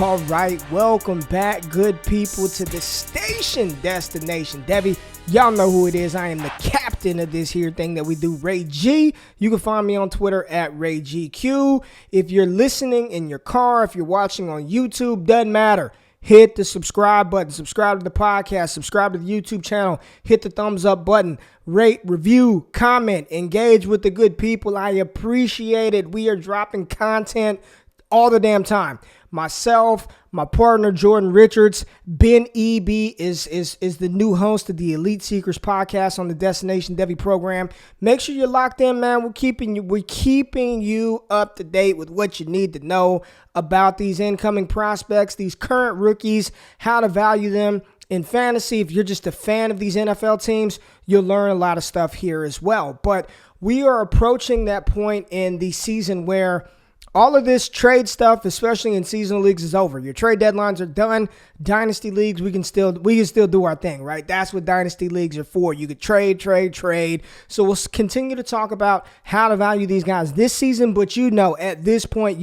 All right, welcome back, good people, to the station destination. Debbie, y'all know who it is. I am the captain of this here thing that we do, Ray G. You can find me on Twitter at RayGQ. If you're listening in your car, if you're watching on YouTube, doesn't matter. Hit the subscribe button, subscribe to the podcast, subscribe to the YouTube channel, hit the thumbs up button, rate, review, comment, engage with the good people. I appreciate it. We are dropping content all the damn time. Myself, my partner Jordan Richards, Ben EB is the new host of the Elite Seekers podcast on the Destination Devi program. Make sure you're locked in, man. We're keeping you up to date with what you need to know about these incoming prospects, these current rookies, how to value them in fantasy. If you're just a fan of these NFL teams, you'll learn a lot of stuff here as well. But we are approaching that point in the season where all of this trade stuff, especially in seasonal leagues, is over. Your trade deadlines are done. Dynasty leagues, we can still do our thing, right? That's what dynasty leagues are for. You could trade. So we'll continue to talk about how to value these guys this season. But at this point,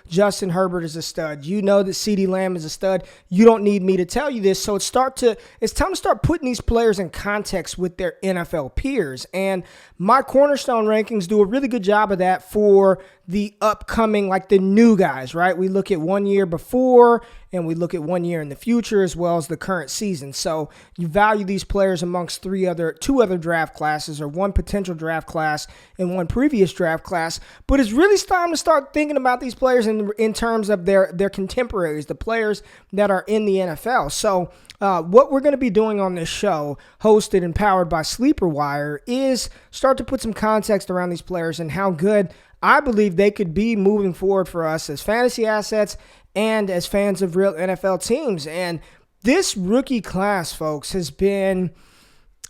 Justin Herbert is a stud. You know that CeeDee Lamb is a stud. You don't need me to tell you this. So it's time to start putting these players in context with their NFL peers. And my cornerstone rankings do a really good job of that for the upcoming, like the new guys, right? We look at 1 year before and we look at 1 year in the future as well as the current season. So you value these players amongst two other draft classes, or one potential draft class and one previous draft class. But it's really time to start thinking about these players in terms of their contemporaries, the players that are in the NFL. So what we're going to be doing on this show, hosted and powered by Sleeper Wire, is start to put some context around these players and how good I believe they could be moving forward for us as fantasy assets and as fans of real NFL teams. And this rookie class, folks, has been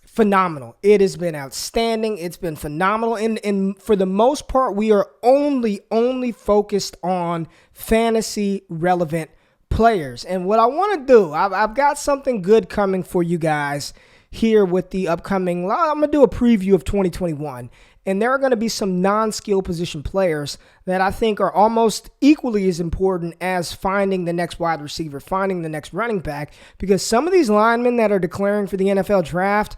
phenomenal. It has been outstanding. It's been phenomenal. And for the most part, we are only focused on fantasy relevant players. And what I want to do, I've got something good coming for you guys here with the upcoming, I'm going to do a preview of 2021. And there are going to be some non-skill position players that I think are almost equally as important as finding the next wide receiver, finding the next running back, because some of these linemen that are declaring for the NFL draft,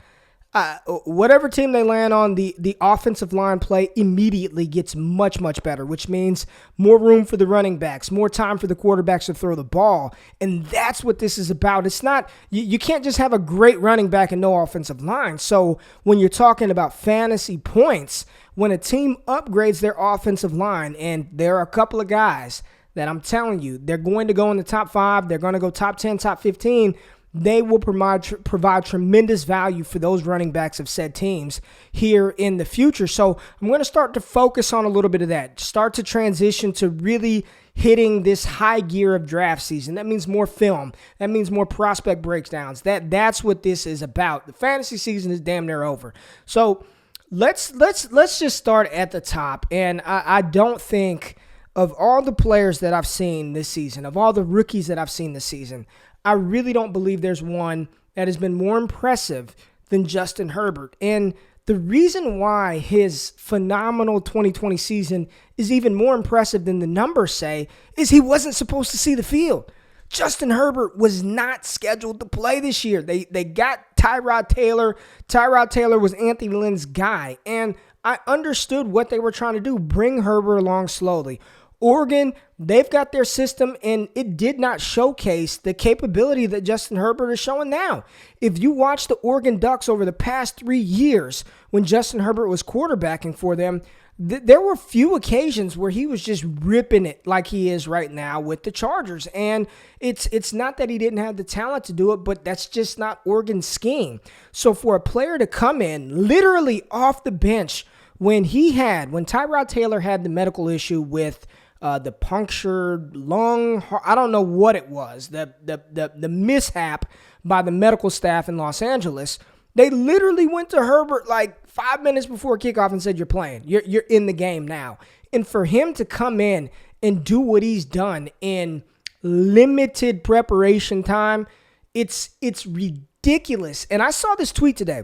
whatever team they land on, the offensive line play immediately gets much, much better, which means more room for the running backs, more time for the quarterbacks to throw the ball. And that's what this is about. It's not, you can't just have a great running back and no offensive line. So when you're talking about fantasy points, when a team upgrades their offensive line, and there are a couple of guys that I'm telling you, they're going to go in the top 5, they're going to go top 10, top 15, they will provide tremendous value for those running backs of said teams here in the future. So I'm going to start to focus on a little bit of that, start to transition to really hitting this high gear of draft season. That means more film. That means more prospect breakdowns. That's what this is about. The fantasy season is damn near over. So let's just start at the top. And I don't think, of all the players that I've seen this season, of all the rookies that I've seen this season, I really don't believe there's one that has been more impressive than Justin Herbert. And the reason why his phenomenal 2020 season is even more impressive than the numbers say is he wasn't supposed to see the field. Justin Herbert was not scheduled to play this year. They got Tyrod Taylor. Tyrod Taylor was Anthony Lynn's guy. And I understood what they were trying to do, bring Herbert along slowly. Oregon, they've got their system, and it did not showcase the capability that Justin Herbert is showing now. If you watch the Oregon Ducks over the past 3 years when Justin Herbert was quarterbacking for them, there were few occasions where he was just ripping it like he is right now with the Chargers. And it's not that he didn't have the talent to do it, but that's just not Oregon's scheme. So for a player to come in literally off the bench when Tyrod Taylor had the medical issue with the punctured lung, I don't know what it was, the mishap by the medical staff in Los Angeles, they literally went to Herbert like 5 minutes before kickoff and said, you're playing, you're in the game now. And for him to come in and do what he's done in limited preparation time, it's ridiculous. And I saw this tweet today.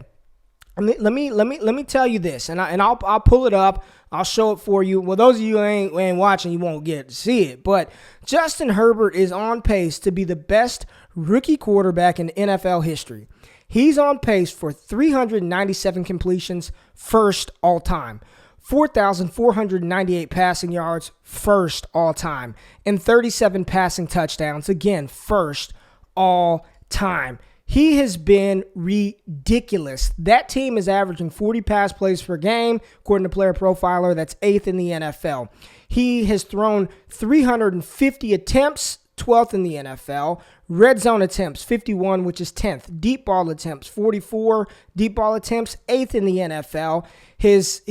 Let me tell you this, and I'll pull it up. I'll show it for you. Well, those of you who ain't watching, you won't get to see it. But Justin Herbert is on pace to be the best rookie quarterback in NFL history. He's on pace for 397 completions, first all time. 4,498 passing yards, first all time. And 37 passing touchdowns, again, first all time. He has been ridiculous. That team is averaging 40 pass plays per game, according to Player Profiler. That's 8th in the NFL. He has thrown 350 attempts, 12th in the NFL. Red zone attempts, 51, which is 10th. Deep ball attempts, 44. Deep ball attempts, 8th in the NFL. His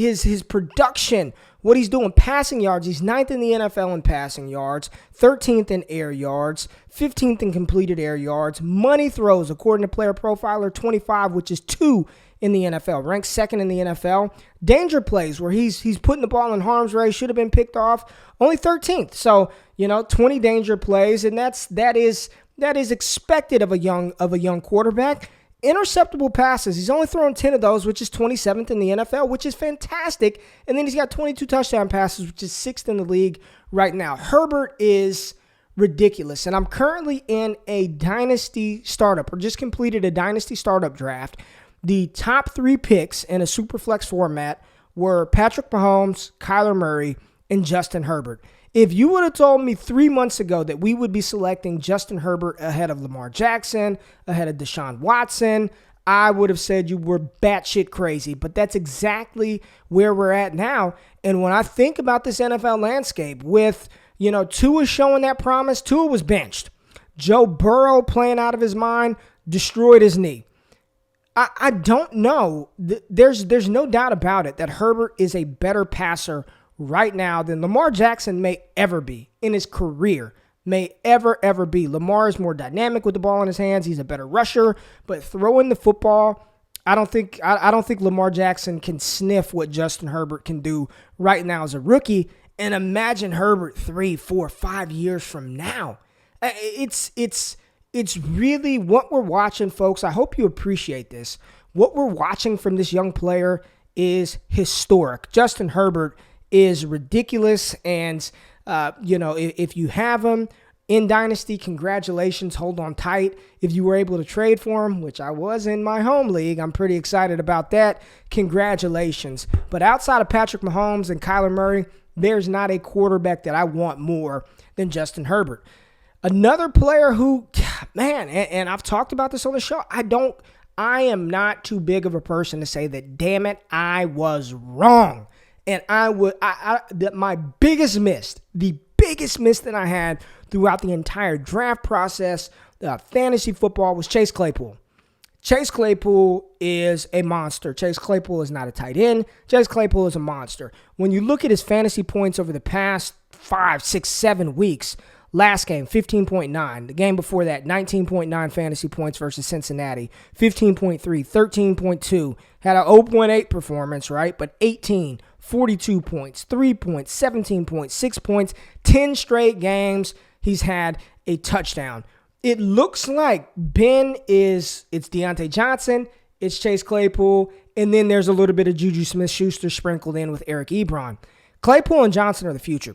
production, what he's doing, passing yards, he's 9th in the NFL in passing yards, 13th in air yards, 15th in completed air yards. Money throws, according to Player Profiler, 25, which is 2 in the NFL. Ranked 2nd in the NFL. Danger plays, where he's putting the ball in harm's way, should have been picked off, only 13th. So, 20 danger plays, and that is expected of a young quarterback. Interceptable passes, he's only thrown 10 of those, which is 27th in the NFL, which is fantastic. And then he's got 22 touchdown passes, which is 6th in the league right now. Herbert is ridiculous. And I'm currently in a dynasty startup, or just completed a dynasty startup draft. The top 3 picks in a superflex format were Patrick Mahomes, Kyler Murray, and Justin Herbert. If you would have told me 3 months ago that we would be selecting Justin Herbert ahead of Lamar Jackson, ahead of Deshaun Watson, I would have said you were batshit crazy. But that's exactly where we're at now. And when I think about this NFL landscape with, Tua showing that promise, Tua was benched. Joe Burrow playing out of his mind, destroyed his knee. I don't know. There's no doubt about it that Herbert is a better passer right now than Lamar Jackson may ever be in his career, may ever be. Lamar is more dynamic with the ball in his hands. He's a better rusher, but throwing the football, I don't think Lamar Jackson can sniff what Justin Herbert can do right now as a rookie. And imagine Herbert 3, 4, 5 years from now. It's really what we're watching, folks. I hope you appreciate this. What we're watching from this young player is historic. Justin Herbert is ridiculous, and if you have him in Dynasty, congratulations, hold on tight. If you were able to trade for him, which I was in my home league, I'm pretty excited about that, congratulations. But outside of Patrick Mahomes and Kyler Murray, there's not a quarterback that I want more than Justin Herbert. Another player who, man, and I've talked about this on the show, I am not too big of a person to say that, damn it, I was wrong. And my biggest miss, the biggest miss that I had throughout the entire draft process, fantasy football, was Chase Claypool. Chase Claypool is a monster. Chase Claypool is not a tight end. Chase Claypool is a monster. When you look at his fantasy points over the past 5, 6, 7 weeks, last game, 15.9. The game before that, 19.9 fantasy points versus Cincinnati. 15.3, 13.2. Had an 0.8 performance, right? But 18, 42 points, 3 points, 17 points, 6 points. 10 straight games, he's had a touchdown. It looks like it's Deontay Johnson, it's Chase Claypool, and then there's a little bit of Juju Smith-Schuster sprinkled in with Eric Ebron. Claypool and Johnson are the future.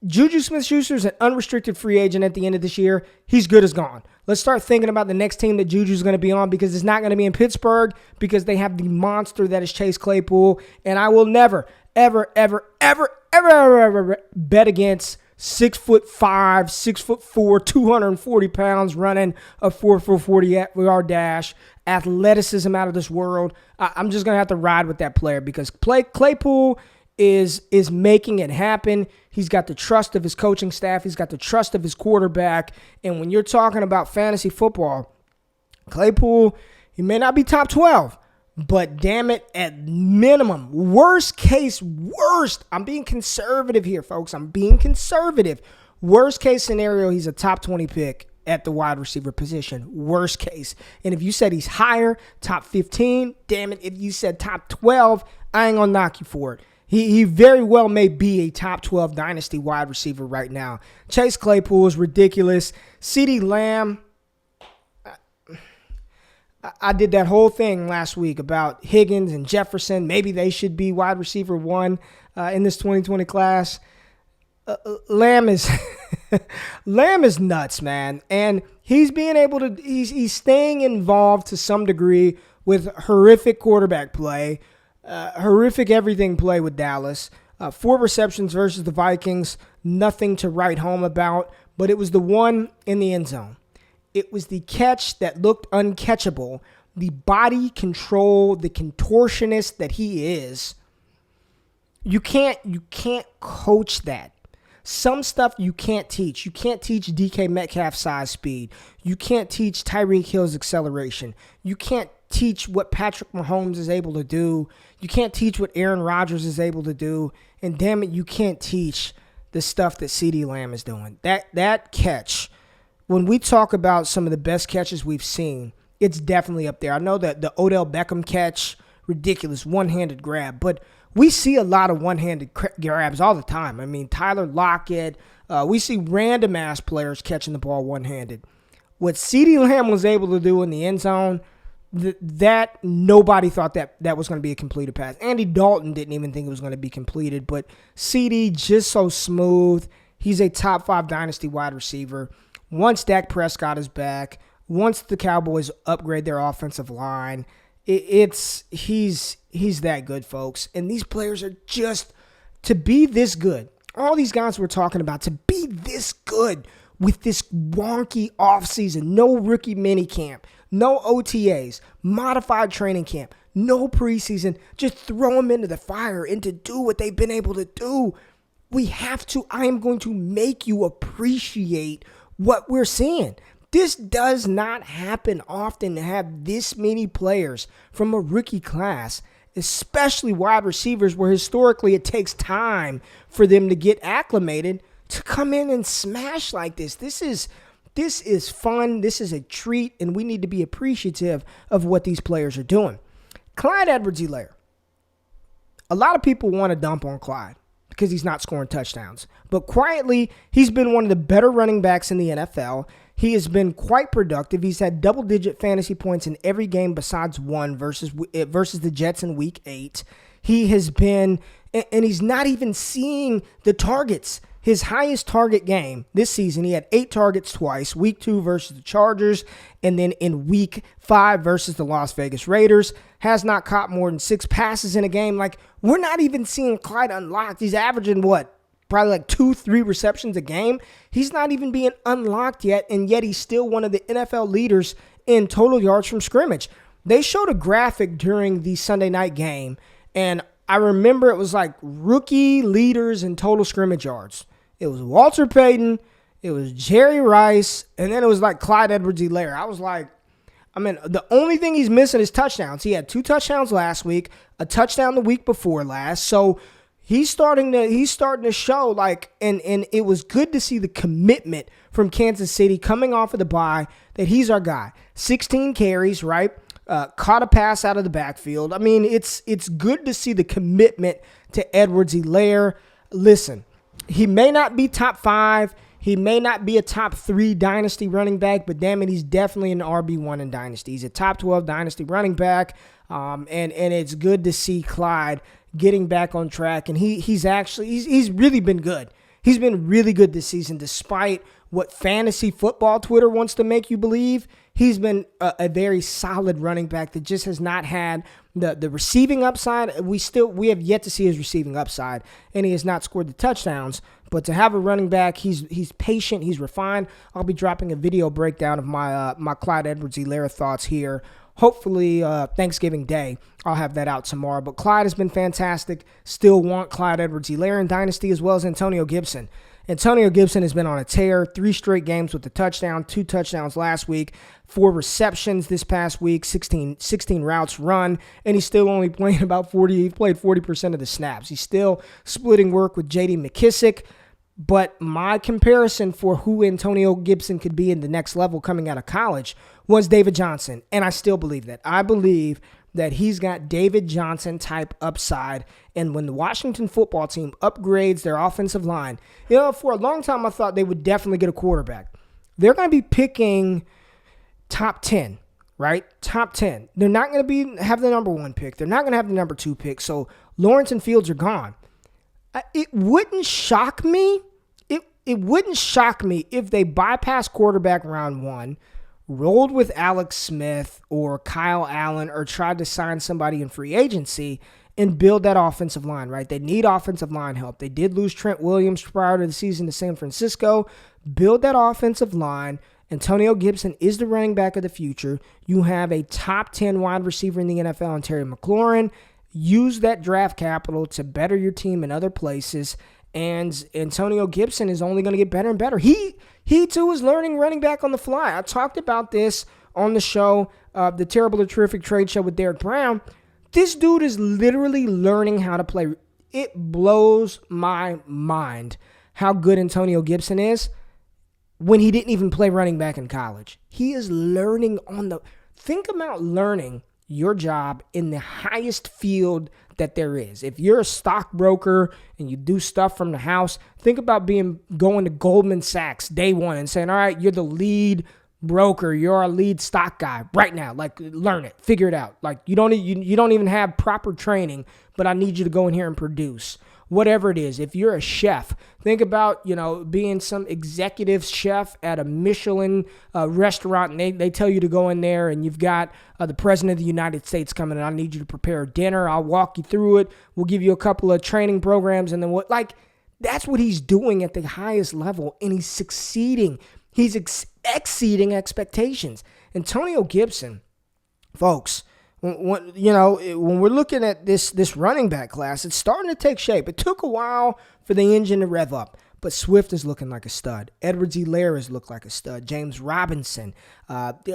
Juju Smith-Schuster is an unrestricted free agent at the end of this year. He's good as gone. Let's start thinking about the next team that Juju's going to be on, because it's not going to be in Pittsburgh, because they have the monster that is Chase Claypool. And I will never, ever bet against 6'5", 6'4", 240 pounds running a 4-for-40-yard dash, athleticism out of this world. I'm just going to have to ride with that player, because Claypool is making it happen. He's got the trust of his coaching staff. He's got the trust of his quarterback. And when you're talking about fantasy football, Claypool, he may not be top 12, but damn it, at minimum, worst, I'm being conservative here, folks. I'm being conservative. Worst case scenario, he's a top 20 pick at the wide receiver position. Worst case. And if you said he's higher, top 15, damn it, if you said top 12, I ain't going to knock you for it. He very well may be a top 12 dynasty wide receiver right now. Chase Claypool is ridiculous. CeeDee Lamb, I did that whole thing last week about Higgins and Jefferson. Maybe they should be wide receiver 1 in this 2020 class. Lamb is Lamb is nuts, man. And he's being able to, he's staying involved to some degree with horrific quarterback play, horrific everything play with Dallas. 4 receptions versus the Vikings, nothing to write home about, but it was the one in the end zone. It was the catch that looked uncatchable. The body control, the contortionist that he is. You can't coach that. Some stuff you can't teach. You can't teach DK Metcalf's size speed. You can't teach Tyreek Hill's acceleration. You can't teach what Patrick Mahomes is able to do. You can't teach what Aaron Rodgers is able to do. And damn it, you can't teach the stuff that CeeDee Lamb is doing. That catch, when we talk about some of the best catches we've seen, it's definitely up there. I know that the Odell Beckham catch, ridiculous one-handed grab, but we see a lot of one-handed grabs all the time. I mean, Tyler Lockett, we see random-ass players catching the ball one-handed. What CeeDee Lamb was able to do in the end zone, that nobody thought that was going to be a completed pass. Andy Dalton didn't even think it was going to be completed, but CeeDee just so smooth. He's a top 5 dynasty wide receiver. Once Dak Prescott is back, once the Cowboys upgrade their offensive line, he's that good, folks. And these players are just, to be this good, all these guys we're talking about, to be this good with this wonky offseason, no rookie minicamp, no OTAs, modified training camp, no preseason, just throw them into the fire and to do what they've been able to do. I am going to make you appreciate what we're seeing. This does not happen often, to have this many players from a rookie class, especially wide receivers, where historically it takes time for them to get acclimated, to come in and smash like this. This is fun. This is a treat, and we need to be appreciative of what these players are doing. Clyde Edwards-Helaire. A lot of people want to dump on Clyde because he's not scoring touchdowns. But quietly, he's been one of the better running backs in the NFL. He has been quite productive. He's had double-digit fantasy points in every game besides one versus the Jets in Week 8. He has been, and he's not even seeing the targets. His highest target game this season, he had 8 targets twice, Week 2 versus the Chargers, and then in Week 5 versus the Las Vegas Raiders. Has not caught more than 6 passes in a game. Like, we're not even seeing Clyde unlocked. He's averaging, probably like 2-3 receptions a game. He's not even being unlocked yet, and yet he's still one of the NFL leaders in total yards from scrimmage. They showed a graphic during the Sunday night game, and I remember it was like rookie leaders in total scrimmage yards. It was Walter Payton, it was Jerry Rice, and then it was like Clyde Edwards-Helaire. I was like, the only thing he's missing is touchdowns. He had 2 touchdowns last week, a touchdown the week before last. So he's starting to show, like, and it was good to see the commitment from Kansas City coming off of the bye that he's our guy. 16 carries, right? Caught a pass out of the backfield. I mean, it's good to see the commitment to Edwards-Helaire. Listen, he may not be top 5. He may not be a top 3 dynasty running back, but damn it, he's definitely an RB1 in dynasty. He's a top 12 dynasty running back, and it's good to see Clyde getting back on track. And he's really been good. He's been really good this season, despite what fantasy football Twitter wants to make you believe. He's been a very solid running back that just has not had the receiving upside. We have yet to see his receiving upside, and he has not scored the touchdowns. But to have a running back, he's patient, he's refined. I'll be dropping a video breakdown of my Clyde Edwards-Helaire thoughts here. Hopefully Thanksgiving Day, I'll have that out tomorrow. But Clyde has been fantastic. Still want Clyde Edwards-Helaire in dynasty, as well as Antonio Gibson. Antonio Gibson has been on a tear, 3 straight games with a touchdown, 2 touchdowns last week, 4 receptions this past week, 16 routes run, and he's still only playing about 40. He played 40% of the snaps. He's still splitting work with J.D. McKissick. But my comparison for who Antonio Gibson could be in the next level coming out of college was David Johnson, and I still believe that. I believe that he's got David Johnson type upside, and when the Washington football team upgrades their offensive line, for a long time I thought they would definitely get a quarterback. They're going to be picking top 10. right? Top 10. They're not going to have the number 1 pick. They're not going to have the number 2 pick. So Lawrence and Fields are gone. It wouldn't shock me. It wouldn't shock me if they bypassed quarterback round 1, rolled with Alex Smith or Kyle Allen, or tried to sign somebody in free agency and build that offensive line, right? They need offensive line help. They did lose Trent Williams prior to the season to San Francisco. Build that offensive line. Antonio Gibson is the running back of the future. You have a top 10 wide receiver in the NFL in Terry McLaurin. Use that draft capital to better your team in other places. And Antonio Gibson is only going to get better and better. He too is learning running back on the fly. I talked about this on the show, the Terrible or Terrific Trade Show with Derek Brown. This dude is literally learning how to play. It blows my mind how good Antonio Gibson is when he didn't even play running back in college. He is learning think about learning your job in the highest field that there is. If you're a stockbroker and you do stuff from the house, think about going to Goldman Sachs day one and saying, all right, you're the lead broker, you're a lead stock guy right now. Like, learn it, figure it out. Like, you don't even have proper training, but I need you to go in here and produce. Whatever it is, if you're a chef, think about, being some executive chef at a Michelin restaurant, and they tell you to go in there, and you've got the President of the United States coming, and I need you to prepare a dinner. I'll walk you through it. We'll give you a couple of training programs, and then that's what he's doing at the highest level, and he's succeeding. He's exceeding expectations. Antonio Gibson, folks, when we're looking at this running back class, it's starting to take shape. It took a while for the engine to rev up, but Swift is looking like a stud. Edwards-Helaire has looked like a stud. James Robinson,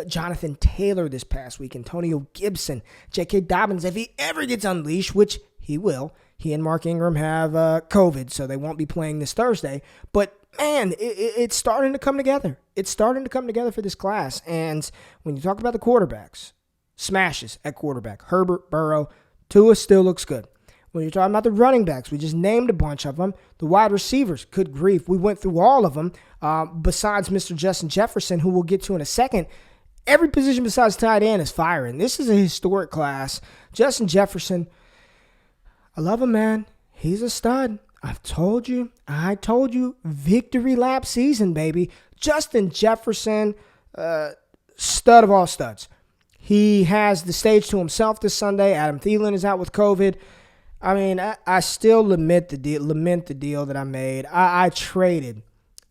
Jonathan Taylor this past week, Antonio Gibson, J.K. Dobbins, if he ever gets unleashed, which he will. He and Mark Ingram have COVID, so they won't be playing this Thursday. But, man, it's starting to come together. It's starting to come together for this class. And when you talk about the quarterbacks, smashes at quarterback. Herbert, Burrow, Tua still looks good. When you're talking about the running backs, we just named a bunch of them. The wide receivers, good grief. We went through all of them besides Mr. Justin Jefferson, who we'll get to in a second. Every position besides tight end is firing. This is a historic class. Justin Jefferson, I love him, man. He's a stud. I told you, victory lap season, baby. Justin Jefferson, stud of all studs. He has the stage to himself this Sunday. Adam Thielen is out with COVID. I mean, I still lament the deal that I made. I traded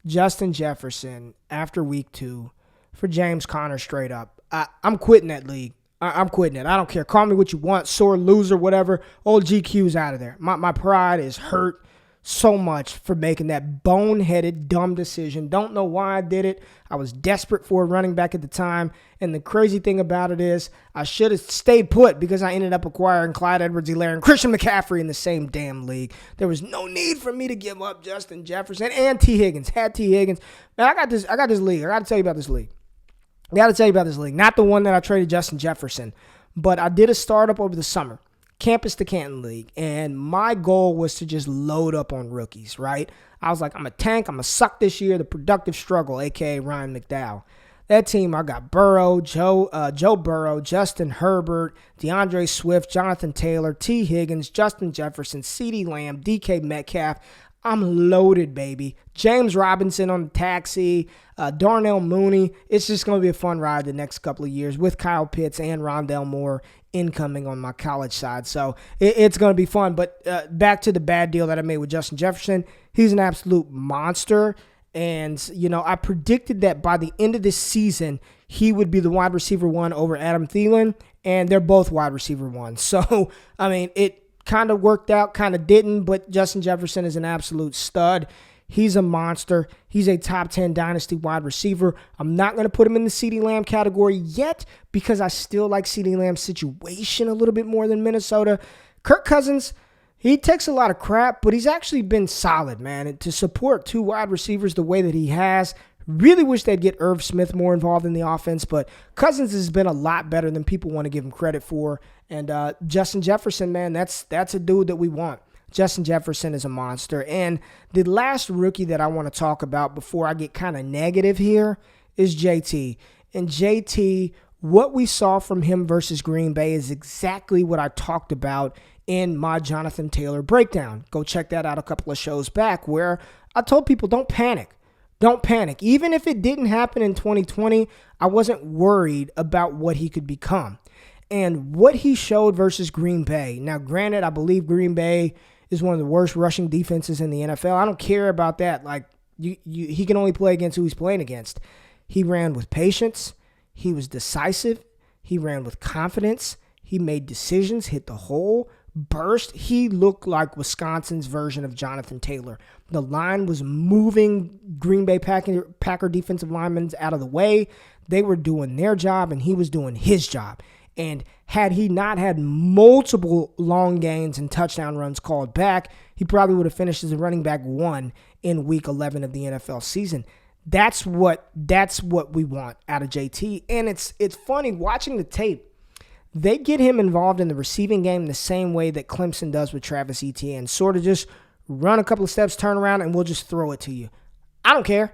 Justin Jefferson after week 2 for James Conner straight up. I'm quitting that league. I'm quitting it. I don't care. Call me what you want, sore loser, whatever. Old GQ's out of there. My pride is hurt so much for making that boneheaded, dumb decision. Don't know why I did it. I was desperate for a running back at the time. And the crazy thing about it is I should have stayed put because I ended up acquiring Clyde Edwards-Helaire and Christian McCaffrey in the same damn league. There was no need for me to give up Justin Jefferson and T. Higgins. Had T. Higgins. Man, I got this league. I got to tell you about this league. Not the one that I traded Justin Jefferson, but I did a startup over the summer. Campus to Canton League, and my goal was to just load up on rookies, right? I was like, I'm a tank, I'm a suck this year, the productive struggle, a.k.a. Ryan McDowell. That team, I got Burrow, Joe Burrow, Justin Herbert, DeAndre Swift, Jonathan Taylor, T. Higgins, Justin Jefferson, CeeDee Lamb, DK Metcalf. I'm loaded, baby. James Robinson on the taxi, Darnell Mooney. It's just going to be a fun ride the next couple of years with Kyle Pitts and Rondale Moore incoming on my college side. So it's going to be fun. But back to the bad deal that I made with Justin Jefferson. He's an absolute monster. And, I predicted that by the end of this season, he would be the wide receiver 1 over Adam Thielen. And they're both wide receiver 1. So, I mean, it kind of worked out, kind of didn't, but Justin Jefferson is an absolute stud. He's a monster. He's a top 10 dynasty wide receiver. I'm not going to put him in the CeeDee Lamb category yet because I still like CeeDee Lamb's situation a little bit more than Minnesota. Kirk Cousins, he takes a lot of crap, but he's actually been solid, man. And to support 2 wide receivers the way that he has, really wish they'd get Irv Smith more involved in the offense, but Cousins has been a lot better than people want to give him credit for. And Justin Jefferson, man, that's a dude that we want. Justin Jefferson is a monster. And the last rookie that I want to talk about before I get kind of negative here is JT. And JT What we saw from him versus Green Bay is exactly what I talked about in my Jonathan Taylor breakdown. Go check that out a couple of shows back where I told people don't panic. Don't panic. Even if it didn't happen in 2020, I wasn't worried about what he could become. And what he showed versus Green Bay. Now, granted, I believe Green Bay is one of the worst rushing defenses in the NFL. I don't care about that. Like, he can only play against who he's playing against. He ran with patience. He was decisive. He ran with confidence. He made decisions, hit the hole, burst. He looked like Wisconsin's version of Jonathan Taylor. The line was moving Green Bay Packer defensive linemen out of the way. They were doing their job, and he was doing his job. And had he not had multiple long gains and touchdown runs called back, he probably would have finished as a running back 1 in week 11 of the NFL season. That's what we want out of JT. And it's funny watching the tape. They get him involved in the receiving game the same way that Clemson does with Travis Etienne. Sort of just run a couple of steps, turn around, and we'll just throw it to you. I don't care.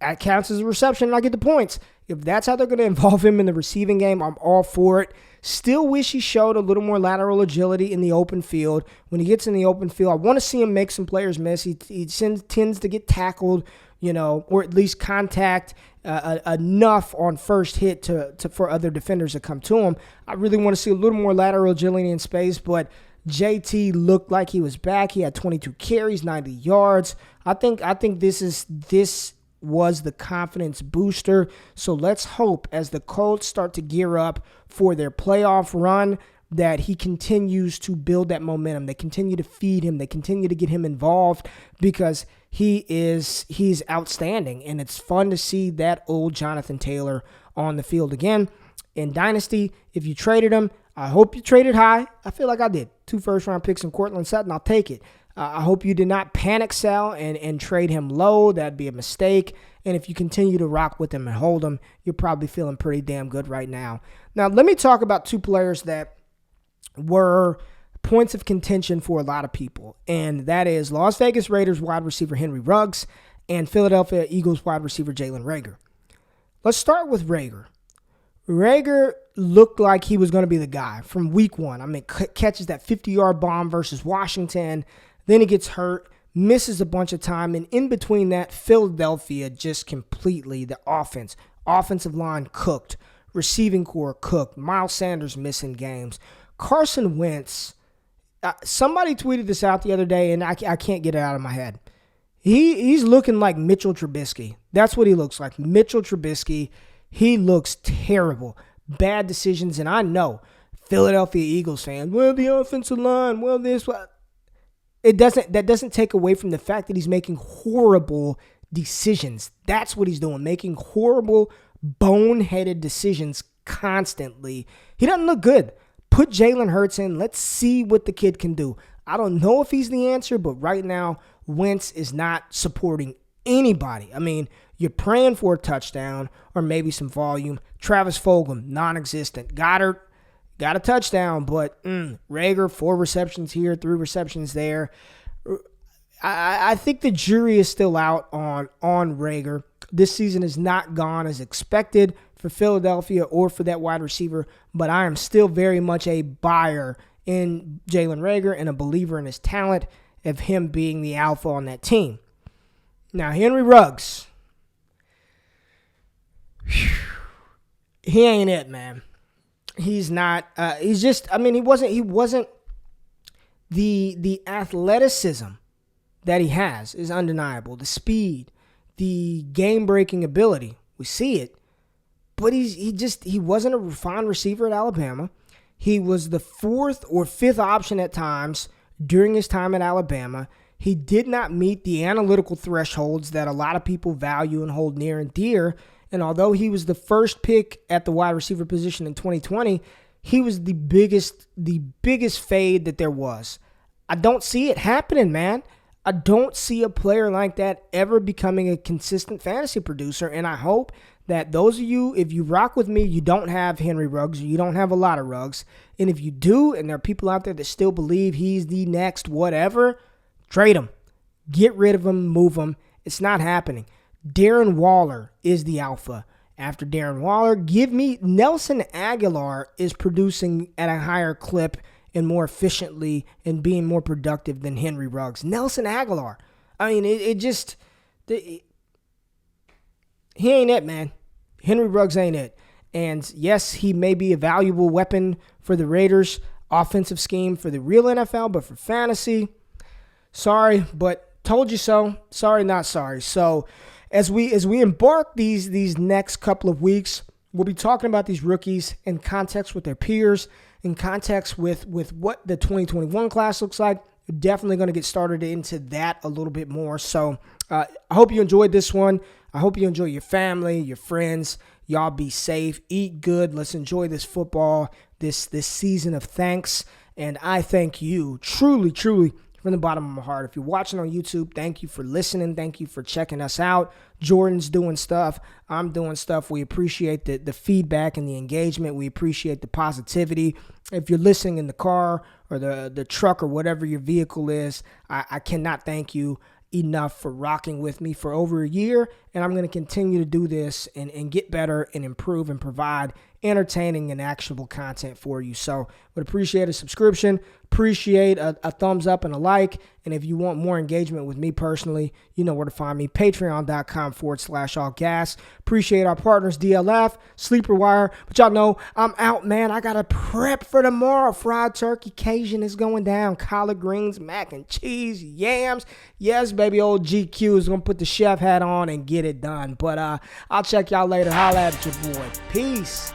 That counts as a reception, and I get the points. If that's how they're going to involve him in the receiving game, I'm all for it. Still wish he showed a little more lateral agility in the open field. When he gets in the open field, I want to see him make some players miss. He tends to get tackled, or at least contact enough on first hit for other defenders to come to him. I really want to see a little more lateral agility in space, but JT looked like he was back. He had 22 carries, 90 yards. I think this was the confidence booster. So let's hope as the Colts start to gear up for their playoff run that he continues to build that momentum. They continue to feed him. They continue to get him involved because he's outstanding. And it's fun to see that old Jonathan Taylor on the field again. In Dynasty, if you traded him, I hope you traded high. I feel like I did. 2 first-round picks in Cortland Sutton. I'll take it. I hope you did not panic sell and trade him low. That'd be a mistake. And if you continue to rock with him and hold him, you're probably feeling pretty damn good right now. Now, let me talk about 2 players that were points of contention for a lot of people. And that is Las Vegas Raiders wide receiver Henry Ruggs and Philadelphia Eagles wide receiver Jalen Reagor. Let's start with Reagor. Reagor looked like he was going to be the guy from week 1. I mean, catches that 50-yard bomb versus Washington. Then he gets hurt, misses a bunch of time, and in between that, Philadelphia just completely, the offensive line cooked, receiving core cooked, Miles Sanders missing games. Carson Wentz, somebody tweeted this out the other day, and I can't get it out of my head. He's looking like Mitchell Trubisky. That's what he looks like, Mitchell Trubisky. He looks terrible, bad decisions, and I know Philadelphia Eagles fans, well, the offensive line, well, this, what. That doesn't take away from the fact that he's making horrible decisions. That's what he's doing, making horrible, boneheaded decisions constantly. He doesn't look good. Put Jalen Hurts in. Let's see what the kid can do. I don't know if he's the answer, but right now, Wentz is not supporting anybody. I mean, you're praying for a touchdown or maybe some volume. Travis Fulgham, non-existent. Goddard, got a touchdown, but Reagor, 4 receptions here, 3 receptions there. I think the jury is still out on Reagor. This season has not gone as expected for Philadelphia or for that wide receiver, but I am still very much a buyer in Jalen Reagor and a believer in his talent of him being the alpha on that team. Now, Henry Ruggs. He ain't it, man. He's not. He's just. I mean, he wasn't. The athleticism that he has is undeniable. The speed, the game-breaking ability, we see it. But he wasn't a refined receiver at Alabama. He was the 4th or 5th option at times during his time at Alabama. He did not meet the analytical thresholds that a lot of people value and hold near and dear. And although he was the first pick at the wide receiver position in 2020, he was the biggest fade that there was. I don't see it happening, man. I don't see a player like that ever becoming a consistent fantasy producer. And I hope that those of you, if you rock with me, you don't have Henry Ruggs, or you don't have a lot of Ruggs. And if you do, and there are people out there that still believe he's the next whatever, trade him. Get rid of him, move him. It's not happening. Darren Waller is the alpha after Darren Waller. Give me Nelson Aguilar is producing at a higher clip and more efficiently and being more productive than Henry Ruggs. Nelson Aguilar. I mean, he ain't it, man. Henry Ruggs ain't it. And yes, he may be a valuable weapon for the Raiders' offensive scheme for the real NFL, but for fantasy, sorry, but told you so. Sorry, not sorry. So as we embark these next couple of weeks, we'll be talking about these rookies in context with their peers, in context with what the 2021 class looks like. We're definitely going to get started into that a little bit more. So I hope you enjoyed this one. I hope you enjoy your family, your friends. Y'all be safe, eat good. Let's enjoy this football, this season of thanks. And I thank you truly, truly from the bottom of my heart. If you're watching on YouTube, thank you for listening. Thank you for checking us out. Jordan's doing stuff. I'm doing stuff. We appreciate the feedback and the engagement. We appreciate the positivity. If you're listening in the car or the truck or whatever your vehicle is, I cannot thank you enough for rocking with me for over a year, and I'm going to continue to do this and get better and improve and provide entertaining and actionable content for you. So would appreciate a subscription, appreciate a thumbs up and a like, and if you want more engagement with me personally, you know where to find me, patreon.com/allgas. Appreciate our partners, DLF, Sleeper Wire, but y'all know I'm out, man. I got to prep for tomorrow. Fried turkey, Cajun is going down, collard greens, mac and cheese, yams. Yes, baby, old GQ is going to put the chef hat on and get it done. But I'll check y'all later. Holla at your boy. Peace.